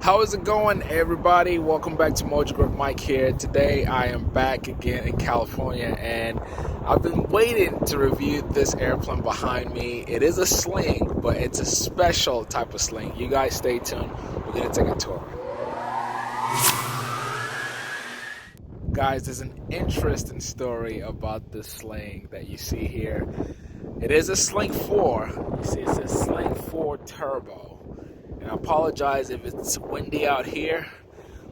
How is it going, everybody? Welcome back to Mojo Grip Mike here. Today I am back again in California, and I've been waiting to review this airplane behind me. It is a sling, but it's a special type of sling. You guys stay tuned. We're going to take a tour. Guys, there's an interesting story about this sling that you see here. It is a Sling 4. You see, it's a Sling 4 Turbo. And I apologize if it's windy out here,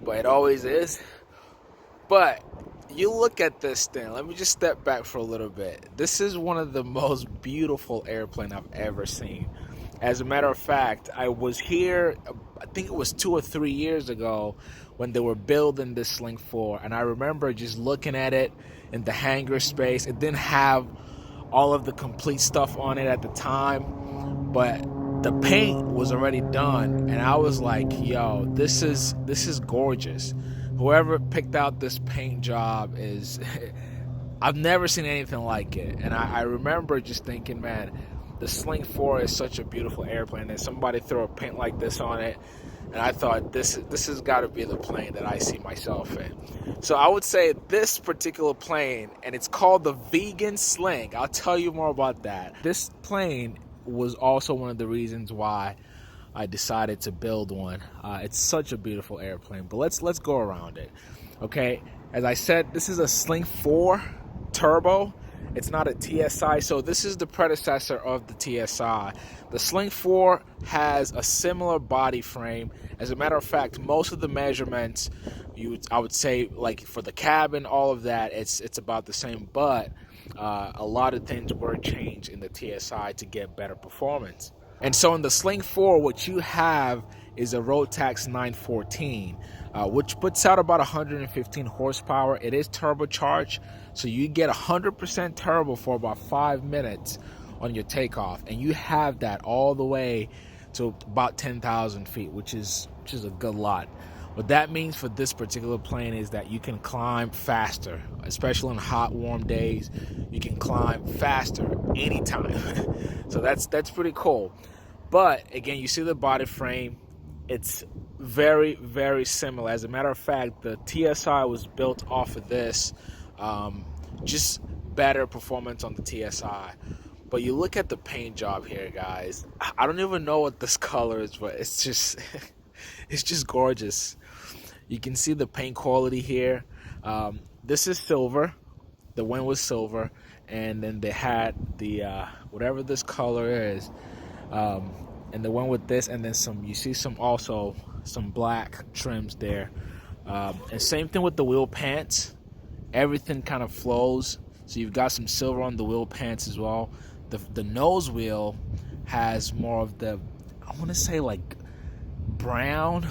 but it always is. But you look at this thing. Let me just step back for a little bit. This is one of the most beautiful airplanes I've ever seen. As a matter of fact, I was here, I think it was 2 or 3 years ago when they were building this Sling 4. And I remember just looking at it in the hangar space. It didn't have all of the complete stuff on it at the time, but the paint was already done, and I was like, yo, this is gorgeous. Whoever picked out this paint job is I've never seen anything like it. And I remember just thinking, man, the Sling 4 is such a beautiful airplane, and somebody throw a paint like this on it, and I thought this has got to be the plane that I see myself in. So I would say this particular plane, and it's called the Vegan Sling. I'll tell you more about that. This plane was also one of the reasons why I decided to build one. It's such a beautiful airplane, but let's go around it. Okay, as I said, this is a Sling 4 Turbo. It's not a TSI, so this is the predecessor of the TSI. The Sling 4 has a similar body frame. As a matter of fact, most of the measurements, I would say, like for the cabin, all of that, it's about the same, but a lot of things were changed in the TSI to get better performance. And so in the Sling 4, what you have is a Rotax 914, which puts out about 115 horsepower. It is turbocharged, so you get 100% turbo for about 5 minutes on your takeoff, and you have that all the way to about 10,000 feet, which is a good lot. What that means for this particular plane is that you can climb faster, especially on hot, warm days. You can climb faster anytime. So that's pretty cool. But again, you see the body frame. It's very, very similar. As a matter of fact, the TSI was built off of this. Just better performance on the TSI. But you look at the paint job here, guys. I don't even know what this color is, but it's just it's just gorgeous. You can see the paint quality here. This is silver. The wing was silver, and then they had the whatever this color is, and the one with this, and then some. You see some black trims there, and same thing with the wheel pants. Everything kind of flows. So you've got some silver on the wheel pants as well. The nose wheel has more of the, I want to say, like brown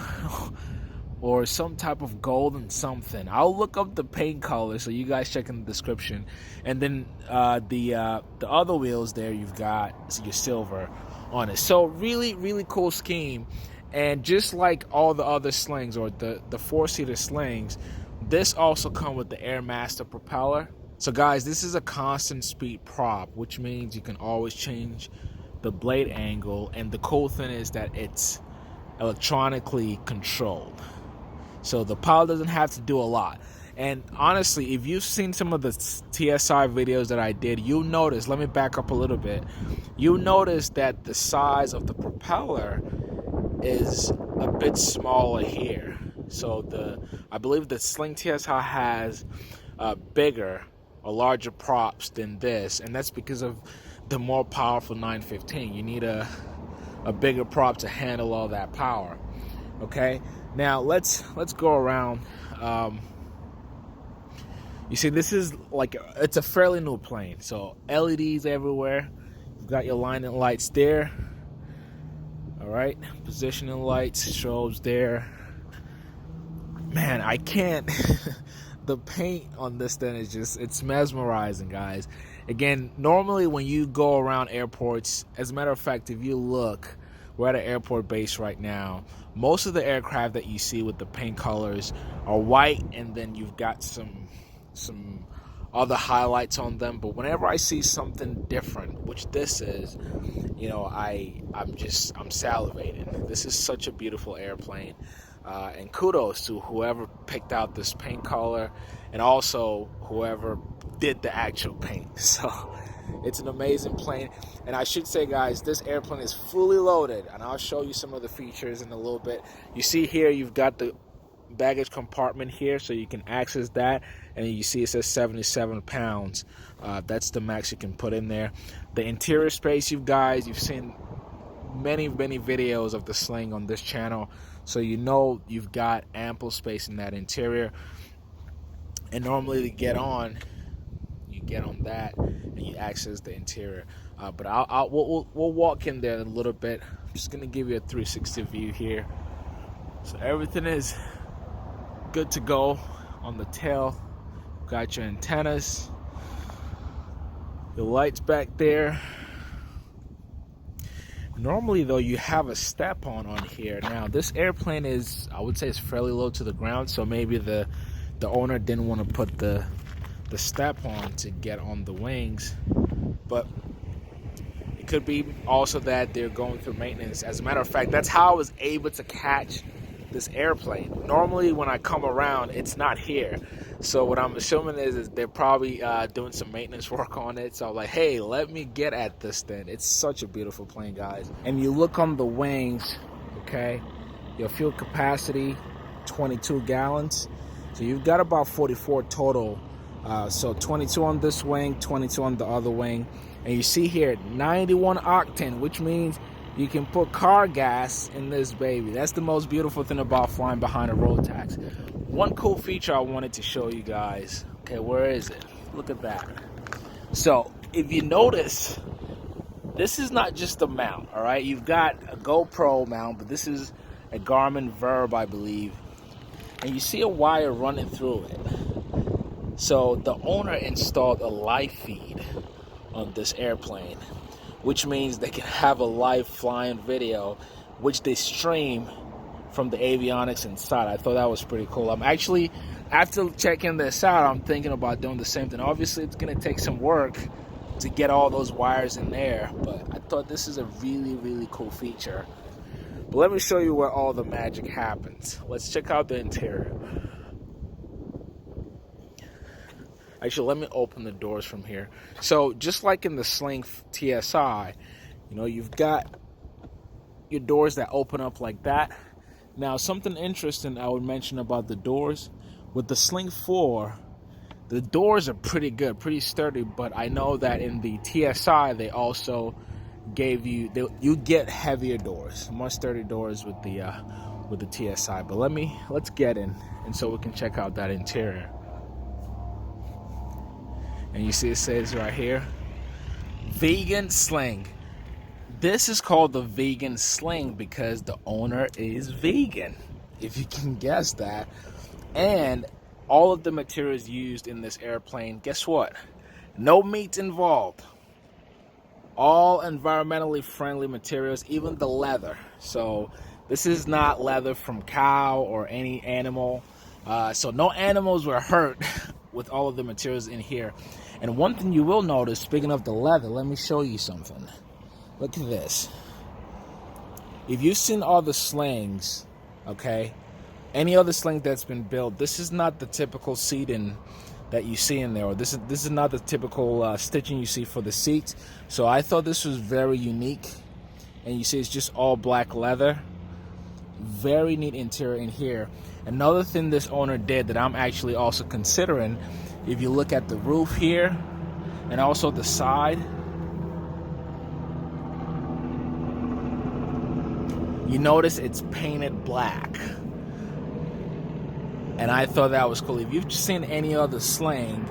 or some type of golden something. I'll look up the paint color, so you guys check in the description. And then the other wheels there, you've got your silver on it. So really, really cool scheme. And just like all the other slings, or the 4-seater slings, this also comes with the Airmaster propeller. So guys, this is a constant speed prop, which means you can always change the blade angle. And the cool thing is that it's electronically controlled, so the pilot doesn't have to do a lot. And honestly, if you've seen some of the TSI videos that I did, you'll notice, let me back up a little bit, you'll notice that the size of the propeller is a bit smaller here. So I believe the Sling TSI has bigger or larger props than this, and that's because of the more powerful 915. You need a bigger prop to handle all that power. Okay, now let's go around. You see, this is like, it's a fairly new plane, so LEDs everywhere. You've got your lining lights there. All right, positioning lights, strobes there. Man, I can't. The paint on this thing is it's mesmerizing, guys. Again, normally when you go around airports, as a matter of fact, if you look, we're at an airport base right now. Most of the aircraft that you see with the paint colors are white, and then you've got some other highlights on them. But whenever I see something different, which this is, you know, I'm salivating. This is such a beautiful airplane. And kudos to whoever picked out this paint color, and also whoever did the actual paint. So it's an amazing plane. And I should say, guys, this airplane is fully loaded, and I'll show you some of the features in a little bit. You see here, you've got the baggage compartment here, so you can access that, and you see it says 77 pounds. That's the max you can put in there. The interior space, you've seen many videos of the Sling on this channel, so you know you've got ample space in that interior. And normally to get on, you get on that and you access the interior. But we'll walk in there in a little bit. I'm just gonna give you a 360 view here. So everything is good to go on the tail. Got your antennas, the lights back there. Normally though, you have a step on here. Now this airplane is, I would say, it's fairly low to the ground, so maybe the owner didn't want to put the step on to get on the wings, but it could be also that they're going through maintenance. As a matter of fact, that's how I was able to catch this airplane. Normally when I come around, it's not here. So what I'm assuming is they're probably doing some maintenance work on it. So I'm like, hey, let me get at this thing. It's such a beautiful plane, guys. And you look on the wings, okay, your fuel capacity, 22 gallons. So you've got about 44 total. So 22 on this wing, 22 on the other wing. And you see here, 91 octane, which means you can put car gas in this baby. That's the most beautiful thing about flying behind a roll tax. One cool feature I wanted to show you guys. Okay, where is it? Look at that. So if you notice, this is not just a mount, all right? You've got a GoPro mount, but this is a Garmin Verb, I believe. And you see a wire running through it. So the owner installed a live feed on this airplane, which means they can have a live flying video, which they stream from the Avionics inside. I thought that was pretty cool. I'm actually, after checking this out, I'm thinking about doing the same thing. Obviously, it's going to take some work to get all those wires in there, but I thought this is a really cool feature. But let me show you where all the magic happens. Let's check out the interior. Actually, let me open the doors from here. So just like in the Sling TSI, you know, you've got your doors that open up like that. Now, something interesting I would mention about the doors, with the Sling 4, the doors are pretty good, pretty sturdy, but I know that in the TSI, they also gave you, you get heavier doors, much sturdy doors with the TSI. But let's get in, and so we can check out that interior. And you see it says right here, Vegan Sling. This is called the Vegan Sling because the owner is vegan, if you can guess that. And all of the materials used in this airplane, guess what? No meat involved. All environmentally friendly materials, even the leather. So this is not leather from cow or any animal. So no animals were hurt with all of the materials in here. And one thing you will notice, speaking of the leather, let me show you something. Look at this. If you've seen all the Slings, okay, any other Sling that's been built, this is not the typical seating that you see in there, or this is not the typical stitching you see for the seats. So I thought this was very unique. And you see it's just all black leather. Very neat interior in here. Another thing this owner did that I'm actually also considering, if you look at the roof here and also the side, you notice it's painted black. And I thought that was cool. If you've seen any other Sling,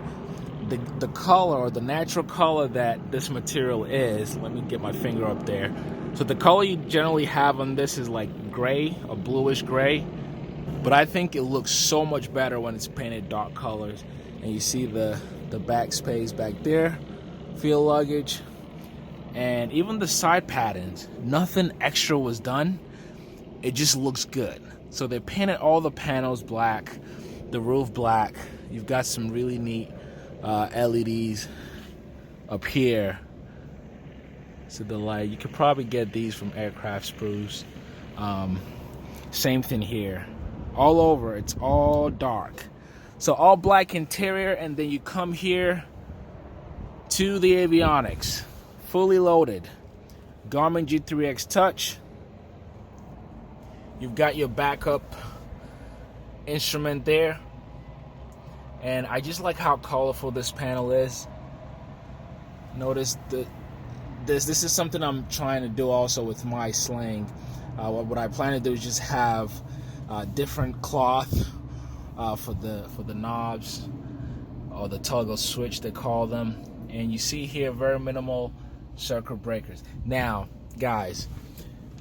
the color, or the natural color that this material is, let me get my finger up there. So the color you generally have on this is like gray, a bluish gray. But I think it looks so much better when it's painted dark colors. And you see the back space back there, field luggage, and even the side patterns. Nothing extra was done. It just looks good. So they painted all the panels black, the roof black. You've got some really neat LEDs up here. So the light, you could probably get these from aircraft sprues. Same thing here. all over. It's all dark. So all black interior, and then you come here to the Avionics, fully loaded. Garmin G3X Touch. You've got your backup instrument there. And I just like how colorful this panel is. Notice this is something I'm trying to do also with my Sling. What I plan to do is just have different cloth for the knobs, or the toggle switch they call them. And you see here very minimal circuit breakers. Now guys,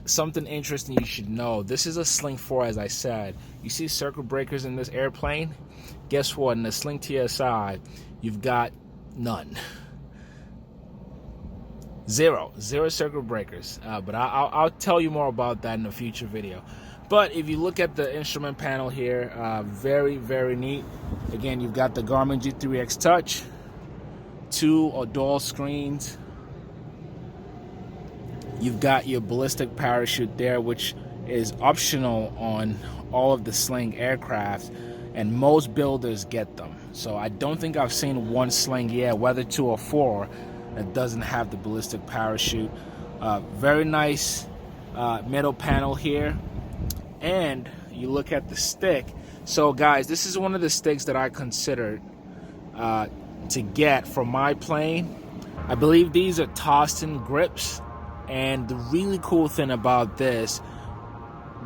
something interesting you should know, this is a Sling 4, as I said. You see circuit breakers in this airplane? Guess what? In the Sling TSI, you've got none. Zero circuit breakers. But I'll tell you more about that in a future video. But if you look at the instrument panel here, very, very neat. Again, you've got the Garmin G3X Touch, 2 or dual screens. You've got your ballistic parachute there, which is optional on all of the Sling aircraft, and most builders get them. So I don't think I've seen one Sling yet, whether 2 or 4, that doesn't have the ballistic parachute. Very nice middle panel here. And you look at the stick. So guys, this is one of the sticks that I considered to get for my plane. I believe these are Toston grips. And the really cool thing about this,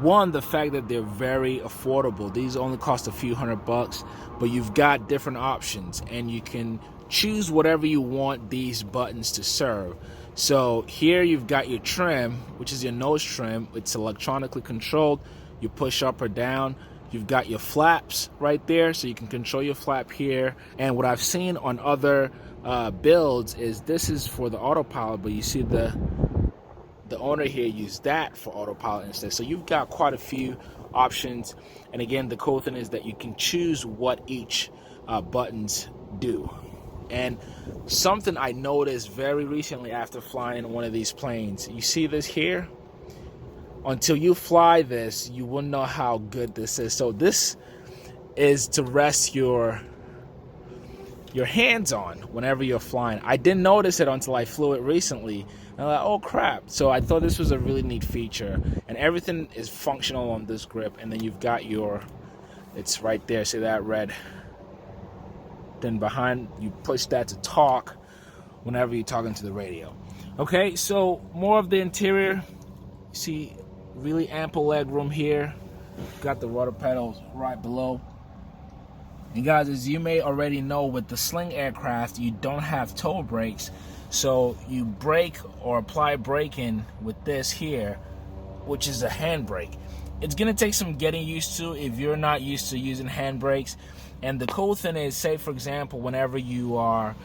one, the fact that they're very affordable. These only cost a few $100, but you've got different options, and you can choose whatever you want these buttons to serve. So here you've got your trim, which is your nose trim. It's electronically controlled. You push up or down. You've got your flaps right there, so you can control your flap here. And what I've seen on other builds is this is for the autopilot, but you see the owner here used that for autopilot instead. So you've got quite a few options. And again, the cool thing is that you can choose what each buttons do. And something I noticed very recently after flying in one of these planes, you see this here? Until you fly this, you wouldn't know how good this is. So this is to rest your hands on whenever you're flying. I didn't notice it until I flew it recently. And I'm like, oh crap. So I thought this was a really neat feature. And everything is functional on this grip. And then you've got it's right there. See that red? Then behind, you push that to talk whenever you're talking to the radio. Okay, so more of the interior. You see really ample leg room here. Got the rudder pedals right below. And guys, as you may already know, with the Sling aircraft, you don't have toe brakes. So you brake or apply braking with this here, which is a handbrake. It's gonna take some getting used to if you're not used to using handbrakes. And the cool thing is, say for example, whenever you are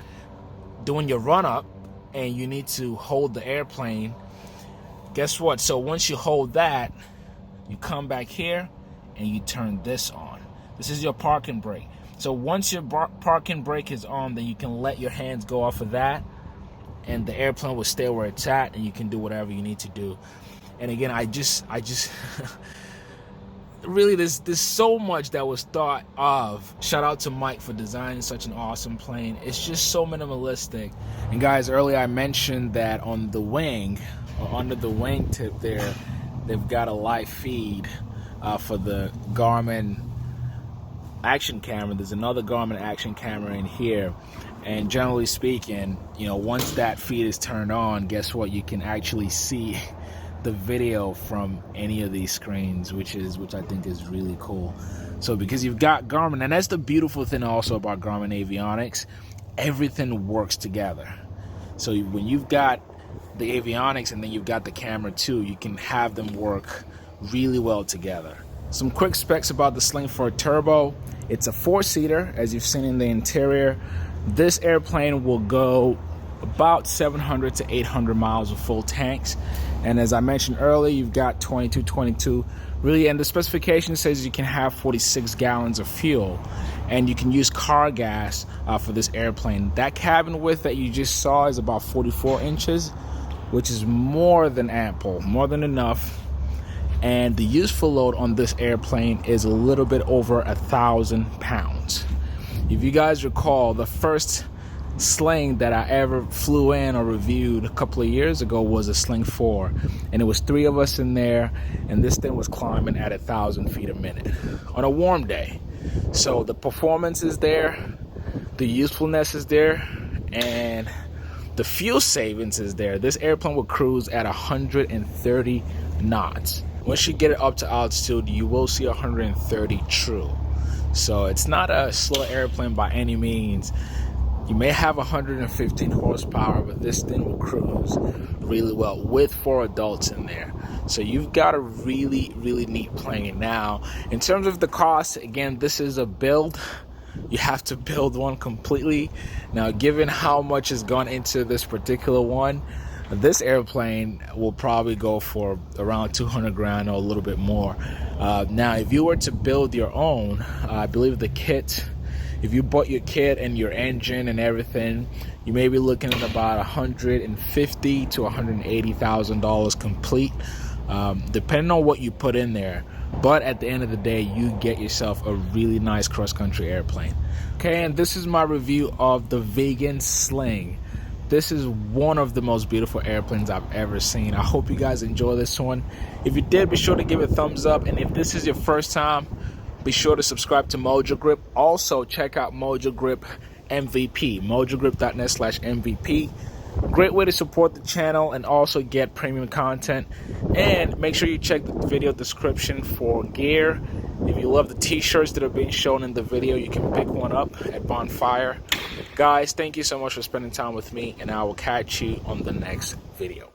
doing your run up and you need to hold the airplane, guess what? So once you hold that, you come back here and you turn this on. This is your parking brake. So once your parking brake is on, then you can let your hands go off of that, and the airplane will stay where it's at, and you can do whatever you need to do. And again, I just really, there's so much that was thought of. Shout out to Mike for designing such an awesome plane. It's just so minimalistic. And guys, earlier I mentioned that on the wing, or under the wing tip there, they've got a live feed for the Garmin action camera. There's another Garmin action camera in here, and generally speaking, you know, once that feed is turned on, guess what? You can actually see the video from any of these screens, which I think is really cool. So because you've got Garmin, and that's the beautiful thing also about Garmin Avionics, everything works together. So when you've got the Avionics and then you've got the camera too, you can have them work really well together. Some quick specs about the Sling 4 Turbo. It's a 4-seater, as you've seen in the interior. This airplane will go about 700 to 800 miles with full tanks. And as I mentioned earlier, you've got 22, really, and the specification says you can have 46 gallons of fuel, and you can use car gas for this airplane. That cabin width that you just saw is about 44 inches, which is more than ample, more than enough. and the useful load on this airplane is a little bit over 1,000 pounds. If you guys recall, the first Sling that I ever flew in or reviewed a couple of years ago was a Sling 4, and it was 3 of us in there, and this thing was climbing at 1,000 feet a minute on a warm day. So the performance is there, the usefulness is there, and the fuel savings is there. This airplane will cruise at 130 knots. Once you get it up to altitude, you will see 130 true. So it's not a slow airplane by any means. You may have 115 horsepower, but this thing will cruise really well with 4 adults in there. So you've got a really, really neat plane. Now, in terms of the cost, again, this is a build. You have to build one completely. Now, given how much has gone into this particular one, this airplane will probably go for around 200 grand or a little bit more. Now, if you were to build your own, I believe the kit, if you bought your kit and your engine and everything, you may be looking at about $150,000 to $180,000 complete, depending on what you put in there. But at the end of the day, you get yourself a really nice cross-country airplane. Okay, and this is my review of the Vegan Sling. This is one of the most beautiful airplanes I've ever seen. I hope you guys enjoy this one. If you did, be sure to give it a thumbs up. And if this is your first time, be sure to subscribe to Mojo Grip. Also, check out Mojo Grip MVP, mojogrip.net/MVP. Great way to support the channel and also get premium content. And make sure you check the video description for gear. If you love the t-shirts that are being shown in the video, you can pick one up at Bonfire. Guys, thank you so much for spending time with me, and I will catch you on the next video.